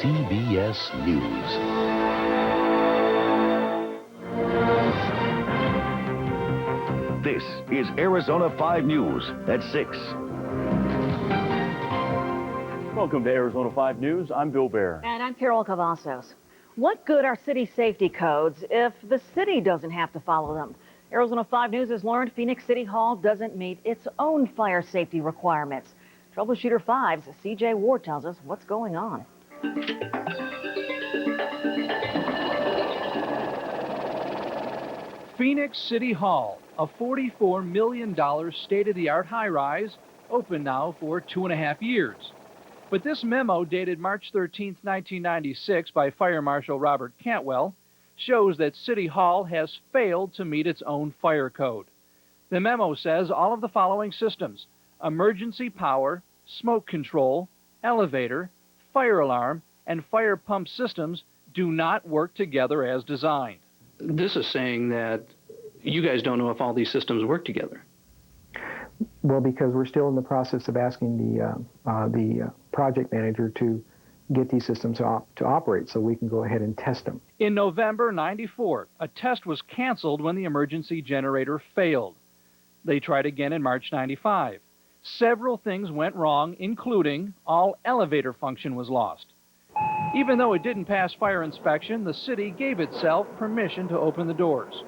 CBS News. This is Arizona 5 News at 6. Welcome to Arizona 5 News. I'm Bill Baer. And I'm Carol Cavazos. What good are city safety codes if the city doesn't have to follow them? Arizona 5 News has learned Phoenix City Hall doesn't meet its own fire safety requirements. Troubleshooter 5's CJ Ward tells us what's going on. Phoenix City Hall, a $44 million state-of-the-art high-rise, open now for 2.5 years. But this memo, dated March 13, 1996, by Fire Marshal Robert Cantwell, shows that City Hall has failed to meet its own fire code. The memo says all of the following systems: emergency power, smoke control, elevator, fire alarm, and fire pump systems do not work together as designed. This is saying that you guys don't know if all these systems work together. Well, because we're still in the process of asking the project manager to get these systems to operate so we can go ahead and test them. In November '94, a test was canceled when the emergency generator failed. They tried again in March '95. Several things went wrong, including all elevator function was lost. Even though it didn't pass fire inspection, the city gave itself permission to open the doors.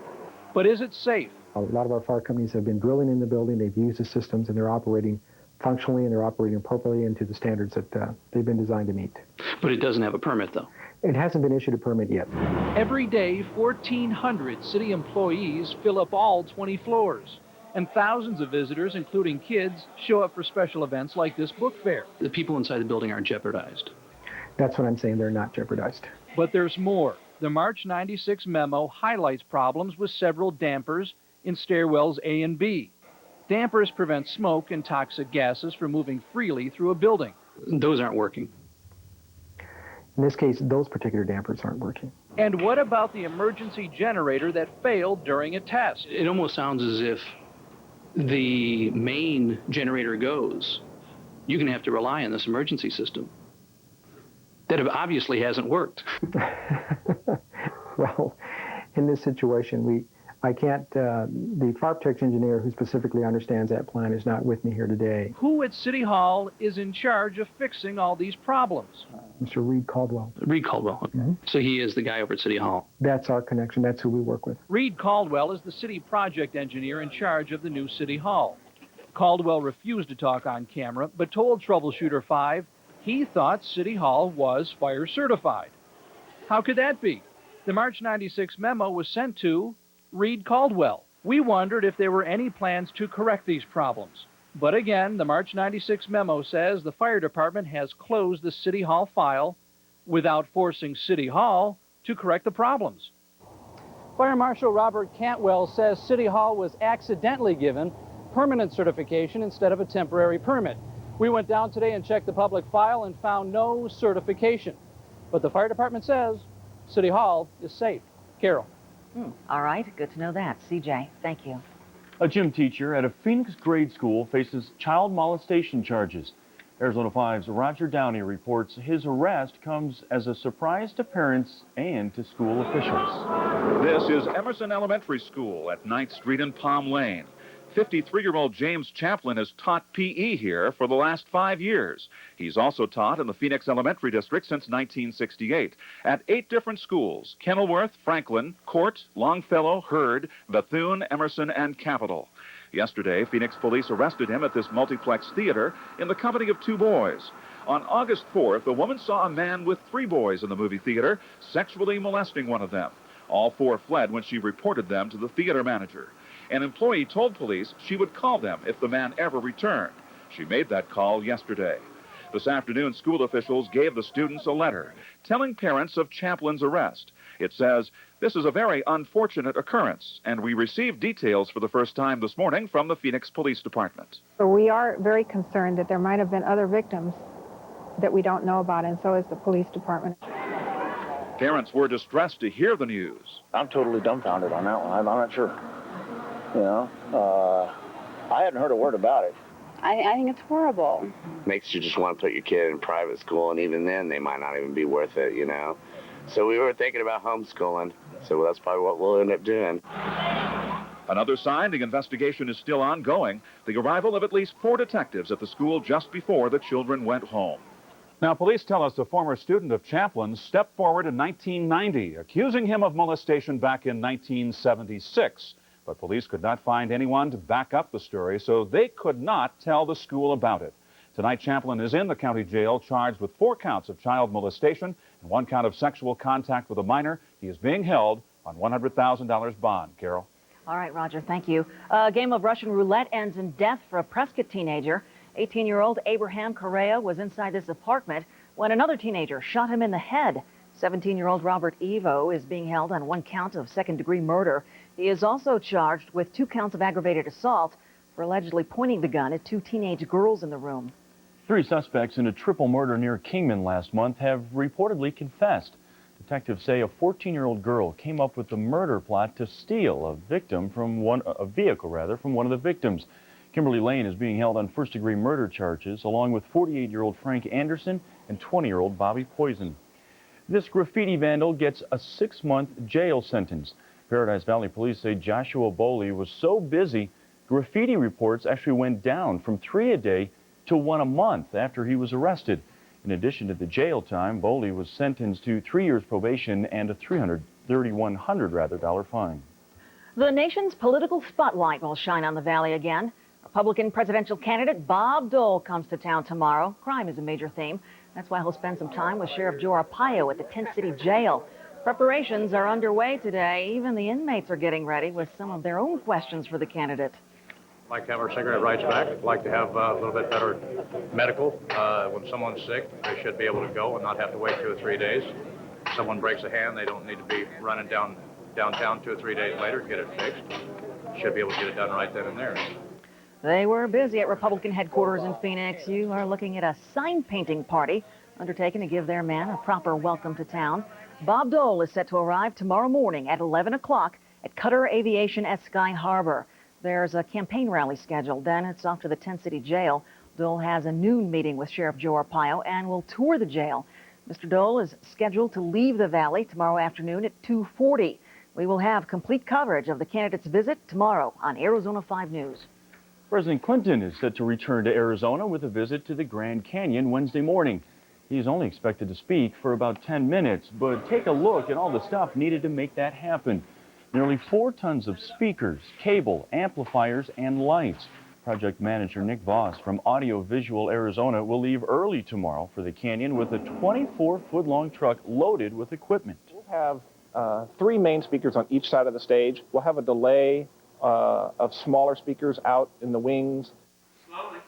But is it safe? A lot of our fire companies have been drilling in the building, they've used the systems, and they're operating functionally and they're operating appropriately and to the standards that they've been designed to meet. But it doesn't have a permit, though. It hasn't been issued a permit yet. Every day, 1,400 city employees fill up all 20 floors. And thousands of visitors, including kids, show up for special events like this book fair. The people inside the building aren't jeopardized. That's what I'm saying, they're not jeopardized. But there's more. The March '96 memo highlights problems with several dampers in stairwells A and B. Dampers prevent smoke and toxic gases from moving freely through a building. Those aren't working. In this case, those particular dampers aren't working. And what about the emergency generator that failed during a test? It almost sounds as if the main generator goes, you're going to have to rely on this emergency system. That obviously hasn't worked. Well, in this situation, I can't, the fire protection engineer who specifically understands that plan is not with me here today. Who at City Hall is in charge of fixing all these problems? Mr. Reed Caldwell. Reed Caldwell. Mm-hmm. So he is the guy over at City Hall. That's our connection. That's who we work with. Reed Caldwell is the city project engineer in charge of the new City Hall. Caldwell refused to talk on camera, but told Troubleshooter 5 he thought City Hall was fire certified. How could that be? The March '96 memo was sent to Reed Caldwell. We wondered if there were any plans to correct these problems. But again, the March '96 memo says the fire department has closed the City Hall file without forcing City Hall to correct the problems. Fire Marshal Robert Cantwell says City Hall was accidentally given permanent certification instead of a temporary permit. We went down today and checked the public file and found no certification. But the fire department says City Hall is safe. Carol. All right, good to know that. CJ, thank you. A gym teacher at a Phoenix grade school faces child molestation charges. Arizona 5's Roger Downey reports his arrest comes as a surprise to parents and to school officials. This is Emerson Elementary School at 9th Street and Palm Lane. 53-year-old James Chaplin has taught PE here for the last 5 years. He's also taught in the Phoenix Elementary District since 1968 at 8 different schools: Kenilworth, Franklin, Court, Longfellow, Hurd, Bethune, Emerson, and Capitol. Yesterday, Phoenix police arrested him at this multiplex theater in the company of 2 boys. On August 4th, a woman saw a man with 3 boys in the movie theater sexually molesting one of them. All 4 fled when she reported them to the theater manager. An employee told police she would call them if the man ever returned. She made that call yesterday. This afternoon, school officials gave the students a letter telling parents of Chaplin's arrest. It says, "This is a very unfortunate occurrence, and we received details for the first time this morning from the Phoenix Police Department." We are very concerned that there might have been other victims that we don't know about, and so is the police department. Parents were distressed to hear the news. I'm totally dumbfounded on that one. I'm not sure. You know, I hadn't heard a word about it. I think it's horrible. Makes you just want to put your kid in private school, and even then, they might not even be worth it, you know? So we were thinking about homeschooling, so that's probably what we'll end up doing. Another sign the investigation is still ongoing, the arrival of at least 4 detectives at the school just before the children went home. Now, police tell us a former student of Chaplin stepped forward in 1990, accusing him of molestation back in 1976. But police could not find anyone to back up the story, so they could not tell the school about it. Tonight, Chaplin is in the county jail, charged with 4 counts of child molestation and 1 count of sexual contact with a minor. He is being held on $100,000 bond. Carol? All right, Roger, thank you. A game of Russian roulette ends in death for a Prescott teenager. 18-year-old Abraham Correa was inside this apartment when another teenager shot him in the head. 17-year-old Robert Evo is being held on 1 count of second-degree murder. He is also charged with 2 counts of aggravated assault for allegedly pointing the gun at 2 teenage girls in the room. 3 suspects in a triple murder near Kingman last month have reportedly confessed. Detectives say a 14-year-old girl came up with the murder plot to steal a vehicle from one of the victims. Kimberly Lane is being held on first-degree murder charges, along with 48-year-old Frank Anderson and 20-year-old Bobby Poison. This graffiti vandal gets a 6-month jail sentence. Paradise Valley police say Joshua Boley was so busy, graffiti reports actually went down from 3 a day to 1 a month after he was arrested. In addition to the jail time, Boley was sentenced to 3 years probation and a $3,100 fine. The nation's political spotlight will shine on the valley again. Republican presidential candidate Bob Dole comes to town tomorrow. Crime is a major theme. That's why he'll spend some time with Sheriff Joe Arpaio at the Tent City Jail. Preparations are underway today. Even the inmates are getting ready with some of their own questions for the candidate. I'd like to have our cigarette rights back. I'd like to have a little bit better medical. When someone's sick, they should be able to go and not have to wait 2 or 3 days. If someone breaks a hand, they don't need to be running downtown 2 or 3 days later to get it fixed. Should be able to get it done right then and there. They were busy at Republican headquarters in Phoenix. You are looking at a sign painting party undertaken to give their man a proper welcome to town. Bob Dole is set to arrive tomorrow morning at 11 o'clock at Cutter Aviation at Sky Harbor. There's a campaign rally scheduled. Then it's off to the Tent City Jail. Dole has a noon meeting with Sheriff Joe Arpaio and will tour the jail. Mr. Dole is scheduled to leave the valley tomorrow afternoon at 2:40. We will have complete coverage of the candidate's visit tomorrow on Arizona 5 News. President Clinton is set to return to Arizona with a visit to the Grand Canyon Wednesday morning. He is only expected to speak for about 10 minutes, but take a look at all the stuff needed to make that happen. Nearly 4 tons of speakers, cable, amplifiers, and lights. Project manager Nick Voss from Audio Visual Arizona will leave early tomorrow for the canyon with a 24-foot-long truck loaded with equipment. We'll have 3 main speakers on each side of the stage. We'll have a delay of smaller speakers out in the wings. Slowly.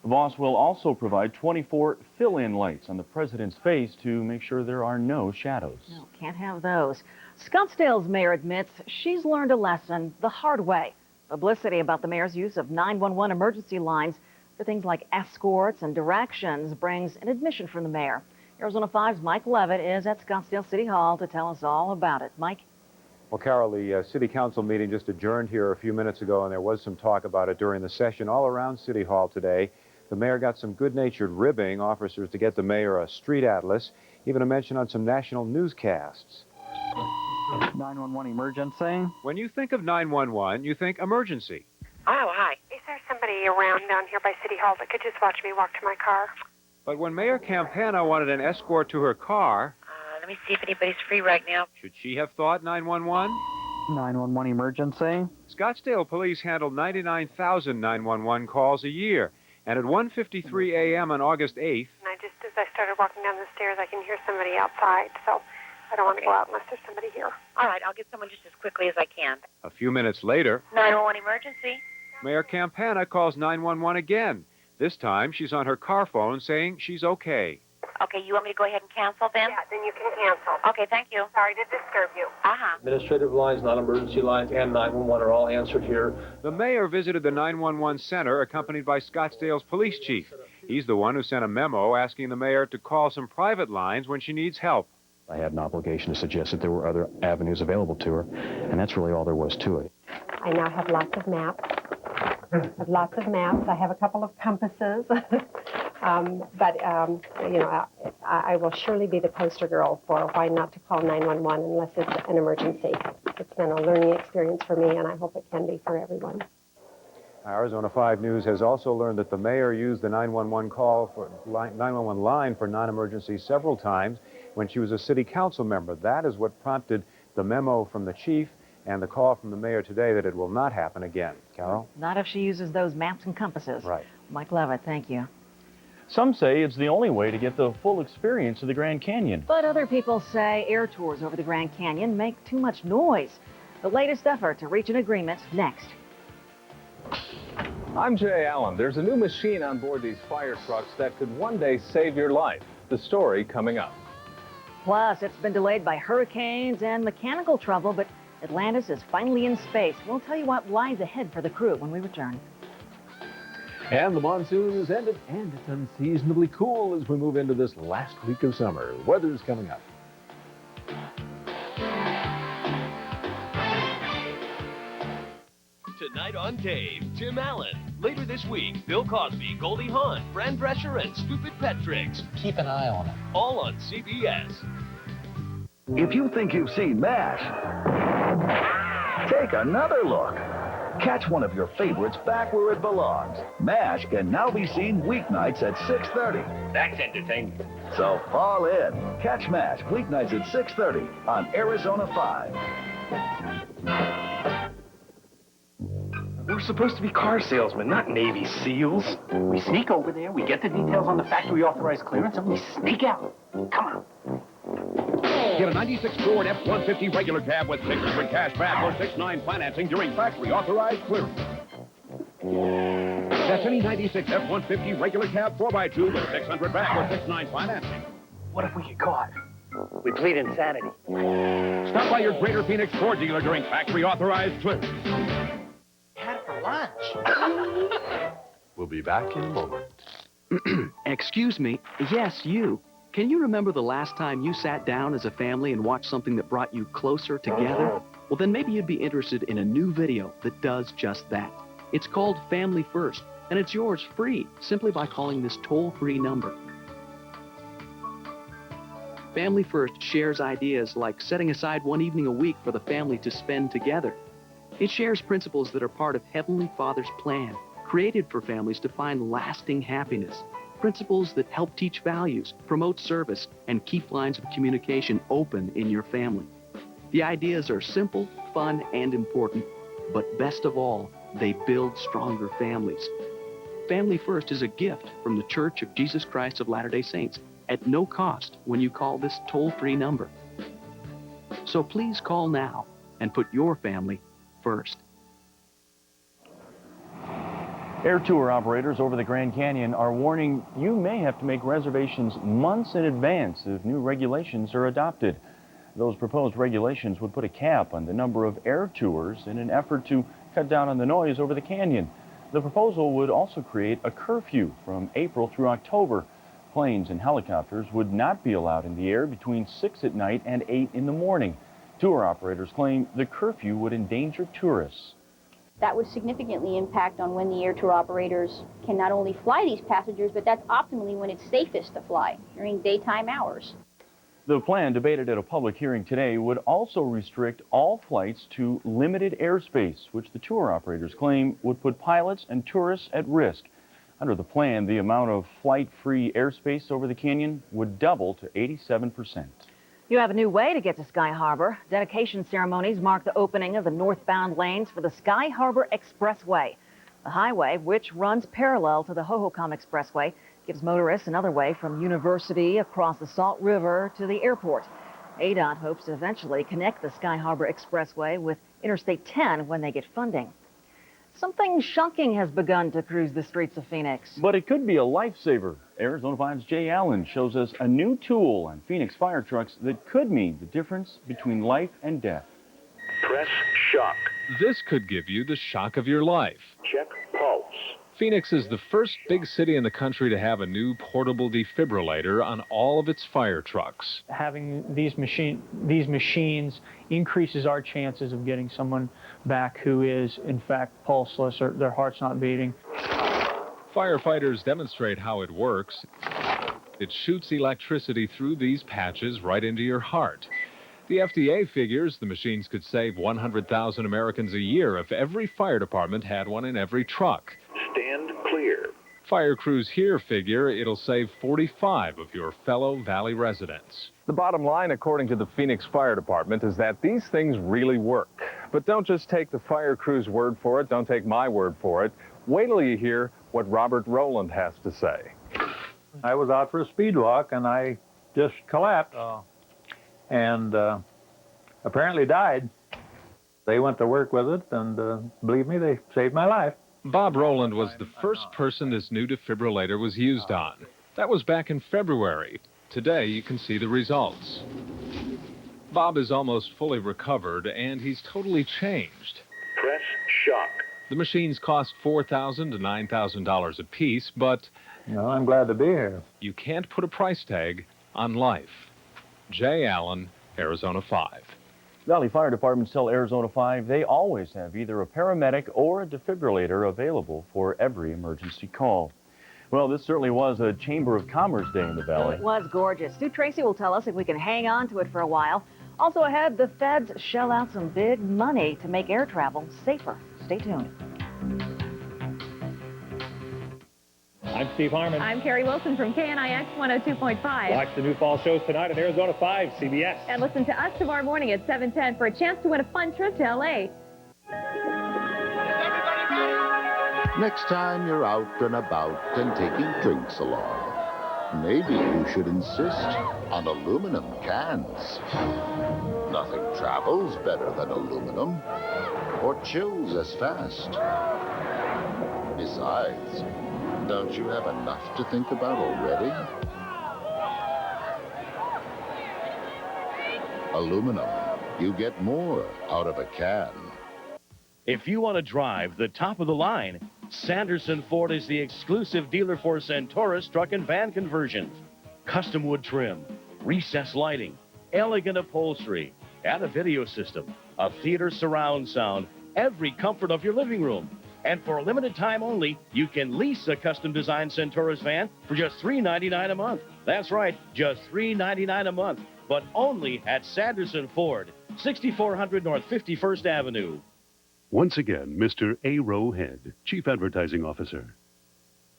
Voss will also provide 24 fill-in lights on the president's face to make sure there are no shadows. No, can't have those. Scottsdale's mayor admits she's learned a lesson the hard way. Publicity about the mayor's use of 911 emergency lines for things like escorts and directions brings an admission from the mayor. Arizona 5's Mike Levitt is at Scottsdale City Hall to tell us all about it. Mike? Well, Carol, the city council meeting just adjourned here a few minutes ago, and there was some talk about it during the session all around City Hall today. The mayor got some good-natured ribbing, officers to get the mayor a street atlas, even a mention on some national newscasts. 911 emergency. When you think of 911, you think emergency. Oh, hi. Is there somebody around down here by City Hall that could just watch me walk to my car? But when Mayor Campana wanted an escort to her car... let me see if anybody's free right now. Should she have thought 911? 911 emergency. Scottsdale police handle 99,000 911 calls a year. And at 1:53 a.m. on August 8th... And as I started walking down the stairs, I can hear somebody outside, so I don't want to go out unless there's somebody here. All right, I'll get someone just as quickly as I can. A few minutes later... 911 emergency. Mayor Campana calls 911 again. This time, she's on her car phone saying she's okay. Okay, you want me to go ahead and cancel then? Yeah, then you can cancel. Okay, thank you. Sorry to disturb you. Uh-huh. Administrative lines, non-emergency lines, and 911 are all answered here. The mayor visited the 911 center accompanied by Scottsdale's police chief. He's the one who sent a memo asking the mayor to call some private lines when she needs help. I had an obligation to suggest that there were other avenues available to her, and that's really all there was to it. I now have lots of maps. I have lots of maps. I have a couple of compasses. You know, I will surely be the poster girl for why not to call 911 unless it's an emergency. It's been a learning experience for me, and I hope it can be for everyone. Arizona 5 News has also learned that the mayor used the 911 line for non-emergency several times when she was a city council member. That is what prompted the memo from the chief and the call from the mayor today that it will not happen again. Carol? Not if she uses those maps and compasses. Right. Mike Levitt, thank you. Some say it's the only way to get the full experience of the Grand Canyon. But other people say air tours over the Grand Canyon make too much noise. The latest effort to reach an agreement next. I'm Jay Allen. There's a new machine on board these fire trucks that could one day save your life. The story coming up. Plus, it's been delayed by hurricanes and mechanical trouble, but Atlantis is finally in space. We'll tell you what lies ahead for the crew when we return. And the monsoon is ended, and it's unseasonably cool as we move into this last week of summer. Weather's coming up. Tonight on Dave, Tim Allen. Later this week, Bill Cosby, Goldie Hawn, Fran Drescher, and Stupid Pet Tricks. Keep an eye on it. All on CBS. If you think you've seen MASH, take another look. Catch one of your favorites back where it belongs. MASH can now be seen weeknights at 6:30. That's entertainment. So fall in. Catch MASH weeknights at 6:30 on Arizona 5. We're supposed to be car salesmen, not Navy SEALs. We sneak over there, we get the details on the factory authorized clearance, and we sneak out. Come on. Get a 96 Ford F-150 regular cab with 600 cash back or 6.9 financing during factory authorized clearance. That's any 96 F-150 regular cab 4x2 with 600 back or 6.9 financing. What if we get caught? We plead insanity. Stop by your Greater Phoenix Ford dealer during factory authorized clearance. Had for lunch. We'll be back in a moment. Excuse me. Yes, you. Can you remember the last time you sat down as a family and watched something that brought you closer together? Well, then maybe you'd be interested in a new video that does just that. It's called Family First, and it's yours free simply by calling this toll-free number. Family First shares ideas like setting aside one evening a week for the family to spend together. It shares principles that are part of Heavenly Father's plan, created for families to find lasting happiness. Principles that help teach values, promote service, and keep lines of communication open in your family. The ideas are simple, fun, and important, but best of all, they build stronger families. Family First is a gift from the Church of Jesus Christ of Latter-day Saints at no cost when you call this toll-free number. So please call now and put your family first. Air tour operators over the Grand Canyon are warning you may have to make reservations months in advance if new regulations are adopted. Those proposed regulations would put a cap on the number of air tours in an effort to cut down on the noise over the canyon. The proposal would also create a curfew from April through October. Planes and helicopters would not be allowed in the air between 6 at night and 8 in the morning. Tour operators claim the curfew would endanger tourists. That would significantly impact on when the air tour operators can not only fly these passengers, but that's optimally when it's safest to fly, during daytime hours. The plan, debated at a public hearing today, would also restrict all flights to limited airspace, which the tour operators claim would put pilots and tourists at risk. Under the plan, the amount of flight-free airspace over the canyon would double to 87%. You have a new way to get to Sky Harbor. Dedication ceremonies mark the opening of the northbound lanes for the Sky Harbor Expressway. The highway, which runs parallel to the Hohokam Expressway, gives motorists another way from University across the Salt River to the airport. ADOT hopes to eventually connect the Sky Harbor Expressway with Interstate 10 when they get funding. Something shocking has begun to cruise the streets of Phoenix. But it could be a lifesaver. Arizona 5's Jay Allen shows us a new tool on Phoenix fire trucks that could mean the difference between life and death. Press shock. This could give you the shock of your life. Check pulse. Phoenix is the first big city in the country to have a new portable defibrillator on all of its fire trucks. Having these machines increases our chances of getting someone back who is, in fact, pulseless or their heart's not beating. Firefighters demonstrate how it works. It shoots electricity through these patches right into your heart. The FDA figures the machines could save 100,000 Americans a year if every fire department had one in every truck. Stand clear. Fire crews here figure it'll save 45 of your fellow Valley residents. The bottom line, according to the Phoenix Fire Department, is that these things really work. But don't just take the fire crew's word for it. Don't take my word for it. Wait till you hear what Robert Rowland has to say. I was out for a speed walk and I just collapsed and apparently died. They went to work with it and believe me, they saved my life. Bob Rowland was the first person this new defibrillator was used on. That was back in February. Today you can see the results. Bob is almost fully recovered and he's totally changed. Press shock. The machines cost $4,000 to $9,000 a piece, but no, I'm glad to be here. You can't put a price tag on life. Jay Allen, Arizona 5. Valley Fire Departments tell Arizona 5 they always have either a paramedic or a defibrillator available for every emergency call. Well, this certainly was a Chamber of Commerce day in the Valley. It was gorgeous. Stu Tracy will tell us if we can hang on to it for a while. Also ahead, the feds shell out some big money to make air travel safer. Stay tuned. I'm Steve Harmon. I'm Carrie Wilson from KNIX 102.5. Watch the new fall shows tonight on Arizona 5, CBS. And listen to us tomorrow morning at 7:10 for a chance to win a fun trip to L.A. Next time you're out and about and taking drinks along, maybe you should insist on aluminum cans. Nothing travels better than aluminum or chills as fast. Besides, don't you have enough to think about already? Aluminum. You get more out of a can. If you want to drive the top of the line, Sanderson Ford is the exclusive dealer for Centaurus truck and van conversions. Custom wood trim, recessed lighting, elegant upholstery, and a video system, a theater surround sound, every comfort of your living room. And for a limited time only, you can lease a custom-designed Centaurus van for just $399 a month. That's right, just $399 a month, but only at Sanderson Ford, 6400 North 51st Avenue. Once again, Mr. A. Head, Chief Advertising Officer.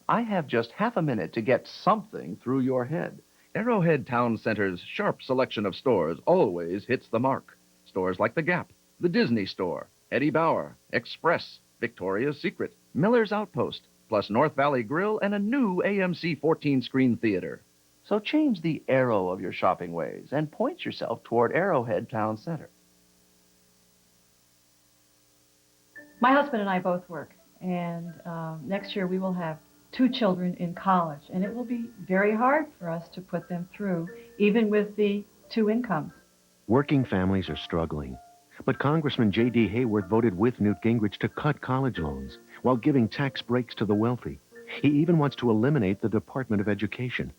I have just half a minute to get something through your head. Arrowhead Town Center's sharp selection of stores always hits the mark. Stores like The Gap, the Disney Store, Eddie Bauer, Express, Victoria's Secret, Miller's Outpost, plus North Valley Grill and a new AMC 14-screen theater. So change the arrow of your shopping ways and point yourself toward Arrowhead Town Center. My husband and I both work, and next year we will have 2 children in college, and it will be very hard for us to put them through, even with the 2 incomes. Working families are struggling. But Congressman J.D. Hayworth voted with Newt Gingrich to cut college loans while giving tax breaks to the wealthy. He even wants to eliminate the Department of Education.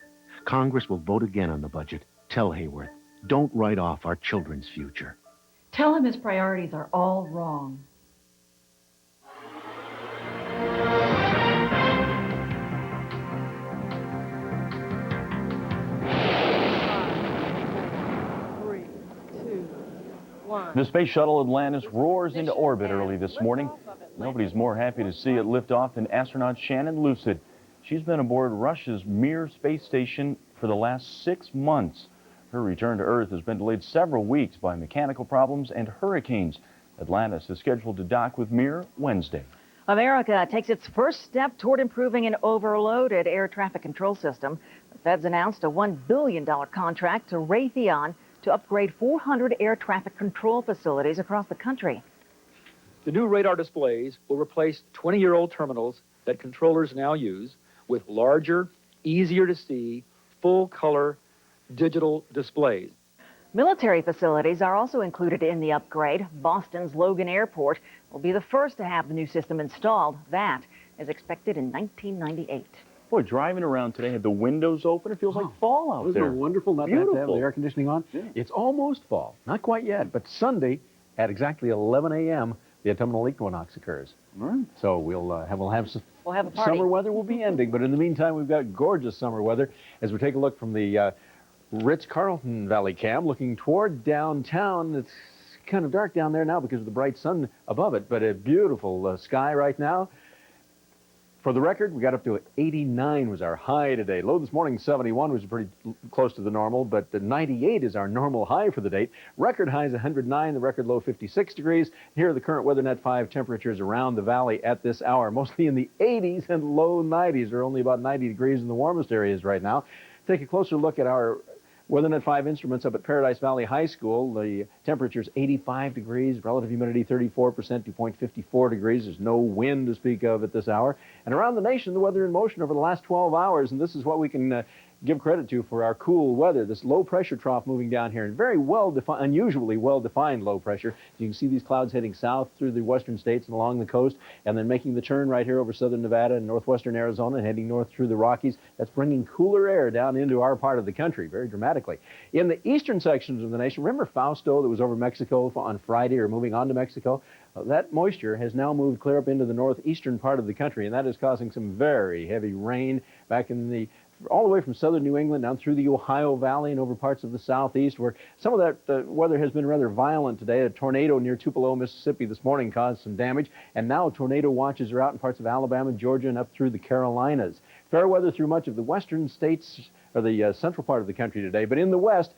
Congress will vote again on the budget. Tell Hayworth, don't write off our children's future. Tell him his priorities are all wrong. The Space Shuttle Atlantis roars into orbit early this morning. Nobody's more happy to see it lift off than astronaut Shannon Lucid. She's been aboard Russia's Mir space station for the last 6 months. Her return to Earth has been delayed several weeks by mechanical problems and hurricanes. Atlantis is scheduled to dock with Mir Wednesday. America takes its first step toward improving an overloaded air traffic control system. The feds announced a $1 billion contract to Raytheon to upgrade 400 air traffic control facilities across the country. The new radar displays will replace 20-year-old terminals that controllers now use with larger, easier to see, full-color digital displays. Military facilities are also included in the upgrade. Boston's Logan Airport will be the first to have the new system installed. That is expected in 1998. Boy, driving around today, had the windows open. It feels like fall out Isn't there. it wonderful not to have to have the air conditioning on? Yeah. It's almost fall. Not quite yet, but Sunday at exactly 11 a.m., the autumnal equinox occurs. All right. So we'll have some We'll have a party. summer weather will be ending, but in the meantime, we've got gorgeous summer weather as we take a look from the Ritz-Carlton Valley Cam, looking toward downtown. It's kind of dark down there now because of the bright sun above it, but a beautiful sky right now. For the record, we got up to 89 was our high today. Low this morning, 71, was pretty close to the normal, but the 98 is our normal high for the date. Record high is 109, the record low 56 degrees. Here are the current WeatherNet 5 temperatures around the valley at this hour, mostly in the 80s and low 90s. There are only about 90 degrees in the warmest areas right now. Take a closer look at our WeatherNet 5 instruments up at Paradise Valley High School. The temperature's 85 degrees, relative humidity 34%, dew point 54 degrees. There's no wind to speak of at this hour. And around the nation, the weather in motion over the last 12 hours, and this is what we can give credit to for our cool weather. This low pressure trough moving down here, and very well-defined, unusually well-defined low pressure. You can see these clouds heading south through the western states and along the coast, and then making the turn right here over southern Nevada and northwestern Arizona and heading north through the Rockies. That's bringing cooler air down into our part of the country very dramatically. In the eastern sections of the nation, remember Fausto that was over Mexico on Friday or moving on to Mexico? That moisture has now moved clear up into the northeastern part of the country, and that is causing some very heavy rain back in the all the way from southern New England down through the Ohio Valley and over parts of the southeast, where some of that weather has been rather violent today. A tornado near Tupelo, Mississippi this morning caused some damage, and now tornado watches are out in parts of Alabama, Georgia, and up through the Carolinas. Fair weather through much of the western states, or the central part of the country today, but in the west,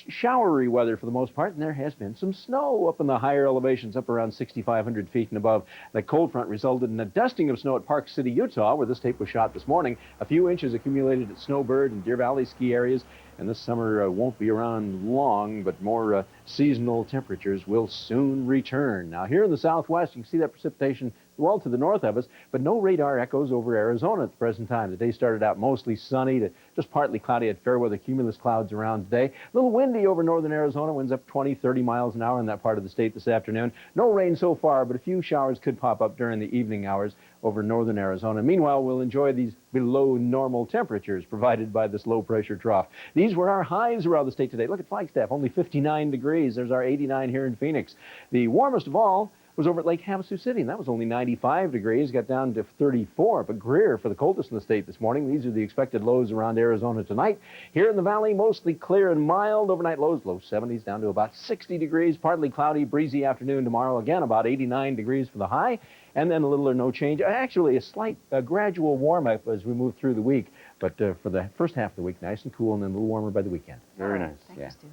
showery weather for the most part, and there has been some snow up in the higher elevations, up around 6,500 feet and above. The cold front resulted in a dusting of snow at Park City, Utah, where this tape was shot this morning. A few inches accumulated at Snowbird and Deer Valley ski areas, and this summer won't be around long, but more seasonal temperatures will soon return. Now, here in the southwest, you can see that precipitation well to the north of us, but no radar echoes over Arizona at the present time. The day started out mostly sunny to just partly cloudy. Had fair weather cumulus clouds around today. A little windy over northern Arizona, winds up 20, 30 miles an hour in that part of the state this afternoon. No rain so far, but a few showers could pop up during the evening hours over northern Arizona. Meanwhile, we'll enjoy these below normal temperatures provided by this low pressure trough. These were our highs around the state today. Look at Flagstaff, only 59 degrees. There's our 89 here in Phoenix. The warmest of all was over at Lake Havasu City, and that was only 95 degrees, got down to 34. But Greer for the coldest in the state this morning. These are the expected lows around Arizona tonight. Here in the valley, mostly clear and mild. Overnight lows, low 70s down to about 60 degrees. Partly cloudy, breezy afternoon tomorrow. Again, about 89 degrees for the high, and then a little or no change. Actually, a slight gradual warm-up as we move through the week. But for the first half of the week, nice and cool, and then a little warmer by the weekend. Very nice. Thanks, Stu.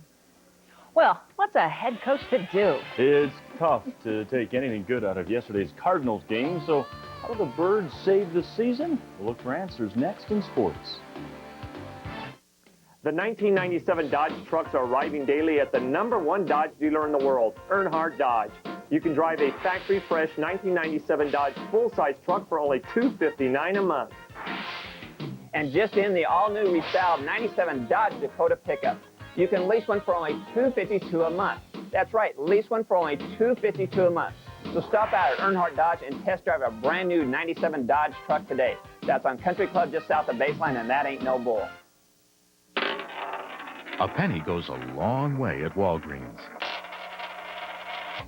Well, what's a head coach to do? It's tough to take anything good out of yesterday's Cardinals game, so how do the Birds save the season? We'll look for answers next in sports. The 1997 Dodge trucks are arriving daily at the #1 Dodge dealer in the world, Earnhardt Dodge. You can drive a factory-fresh 1997 Dodge full-size truck for only $259 a month. And just in, the all-new restyled 97 Dodge Dakota pickup. You can lease one for only $252 a month. That's right, lease one for only $252 a month. So stop out at Earnhardt Dodge and test drive a brand new 97 Dodge truck today. That's on Country Club just south of Baseline, and that ain't no bull. A penny goes a long way at Walgreens.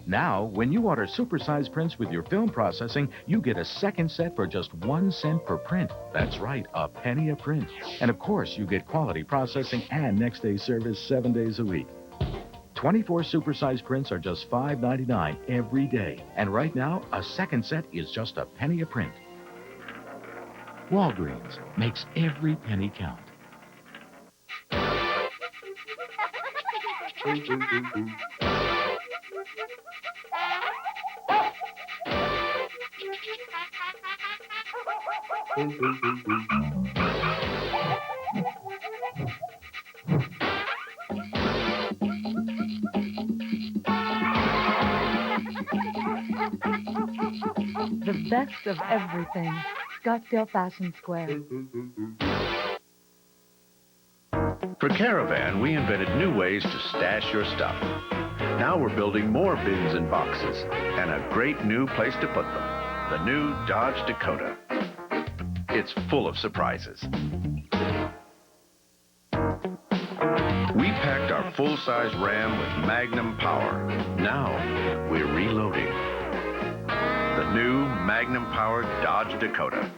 Now, when you order supersize prints with your film processing, you get a second set for just 1 cent per print. That's right, a penny a print. And of course, you get quality processing and next-day service 7 days a week. 24 supersize prints are just $5.99 every day. And right now, a second set is just a penny a print. Walgreens makes every penny count. The best of everything. Scottsdale Fashion Square. For Caravan, we invented new ways to stash your stuff. Now we're building more bins and boxes and a great new place to put them. The new Dodge Dakota. It's full of surprises. We packed our full-size Ram with Magnum power. Now, we're reloading. The new Magnum-powered Dodge Dakota.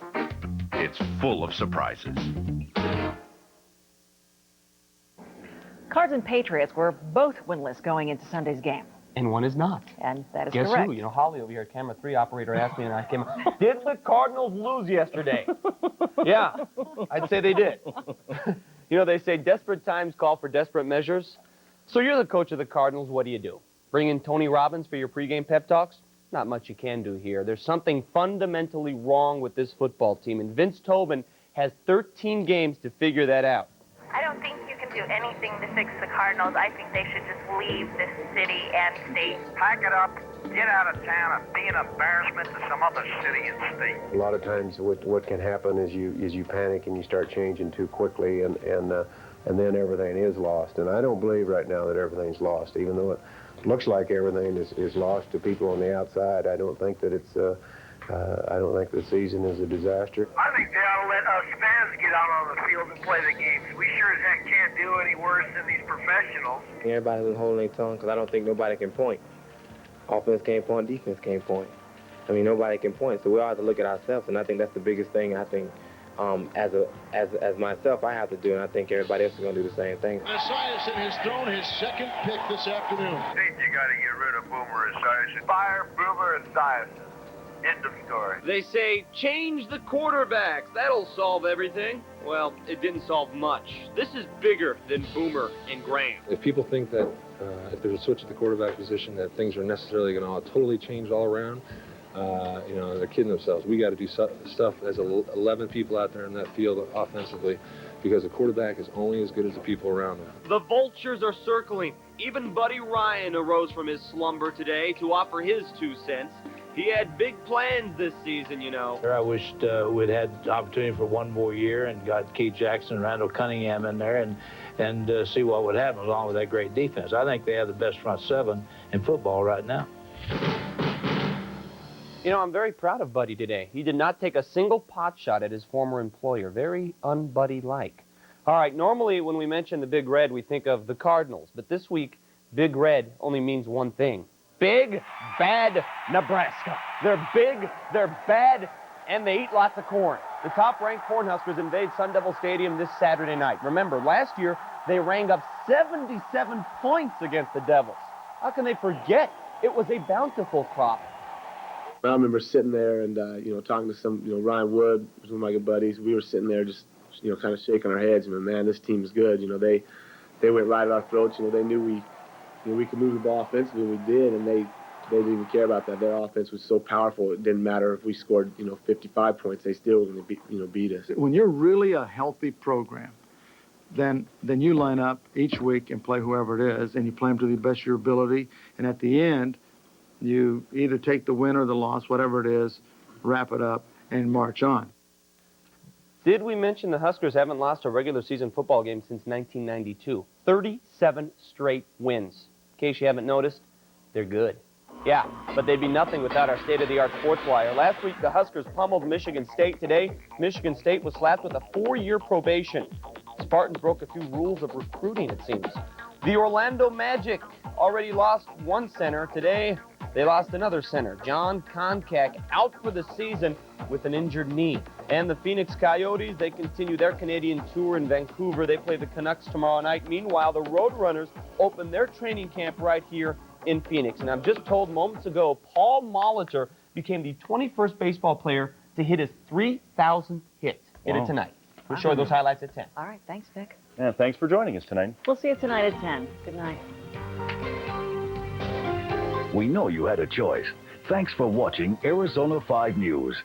It's full of surprises. Cards and Patriots were both winless going into Sunday's game. And one is not. And that is Guess correct. who? You know, Holly over here, camera 3 operator, asked me, and I came up, did the Cardinals lose yesterday? Yeah, I'd say they did. You know, they say desperate times call for desperate measures. So you're the coach of the Cardinals. What do? Bring in Tony Robbins for your pregame pep talks? Not much you can do here. There's something fundamentally wrong with this football team, and Vince Tobin has 13 games to figure that out. I don't think you can do anything to fix the Cardinals. I think they should just leave this city and state. Pack it up, get out of town, and be an embarrassment to some other city and state. A lot of times what can happen is you panic and you start changing too quickly, and then everything is lost. And I don't believe right now that everything's lost, even though it looks like everything is lost to people on the outside. I don't think that it's I don't think the season is a disaster. I think they ought to let us fans get out on the field and play the games. We sure as heck can't do any worse than these professionals. Everybody's holding their tongue because I don't think nobody can point. Offense can't point, defense can't point. I mean, nobody can point, so we all have to look at ourselves, and I think that's the biggest thing. I think as myself, I have to do, and I think everybody else is going to do the same thing. Esiason has thrown his second pick this afternoon. I think you got to get rid of Boomer Esiason. Fire Boomer Esiason. End of story. They say, change the quarterbacks. That'll solve everything. Well, it didn't solve much. This is bigger than Boomer and Graham. If people think that if there's a switch at the quarterback position that things are necessarily going to totally change all around, you know, they're kidding themselves. We got to do stuff as 11 people out there in that field offensively, because the quarterback is only as good as the people around him. The vultures are circling. Even Buddy Ryan arose from his slumber today to offer his 2 cents. He had big plans this season, you know. I wished we'd had the opportunity for one more year and got Keith Jackson and Randall Cunningham in there and see what would happen along with that great defense. I think they have the best front 7 in football right now. You know, I'm very proud of Buddy today. He did not take a single pot shot at his former employer. Very un-Buddy-like. All right, normally when we mention the Big Red, we think of the Cardinals. But this week, Big Red only means one thing. Big, bad Nebraska. They're big, they're bad, and they eat lots of corn. The top-ranked Cornhuskers invade Sun Devil Stadium this Saturday night. Remember, last year, they rang up 77 points against the Devils. How can they forget? It was a bountiful crop. I remember sitting there and, you know, talking to some, you know, Ryan Wood, one of my good buddies. We were sitting there just, you know, kind of shaking our heads. And, man, this team is good. You know, they went right at our throats. You know, they knew we could move the ball offensively, and we did, and they didn't even care about that. Their offense was so powerful, it didn't matter if we scored, you know, 55 points. They still were going to beat us. When you're really a healthy program, then you line up each week and play whoever it is, and you play them to the best of your ability, and at the end, you either take the win or the loss, whatever it is, wrap it up, and march on. Did we mention the Huskers haven't lost a regular season football game since 1992? 37 straight wins. In case you haven't noticed, they're good. Yeah, but they'd be nothing without our state-of-the-art sports wire. Last week, the Huskers pummeled Michigan State. Today, Michigan State was slapped with a 4-year probation. Spartans broke a few rules of recruiting, it seems. The Orlando Magic already lost one center. Today, they lost another center. John Koncak out for the season with an injured knee. And the Phoenix Coyotes, they continue their Canadian tour in Vancouver. They play the Canucks tomorrow night. Meanwhile, the Roadrunners open their training camp right here in Phoenix. And I'm just told moments ago, Paul Molitor became the 21st baseball player to hit his 3,000th hit. Hit it tonight. We'll show you those highlights at 10. All right, thanks, Vic. Yeah, thanks for joining us tonight. We'll see you tonight at 10. Good night. We know you had a choice. Thanks for watching Arizona 5 News.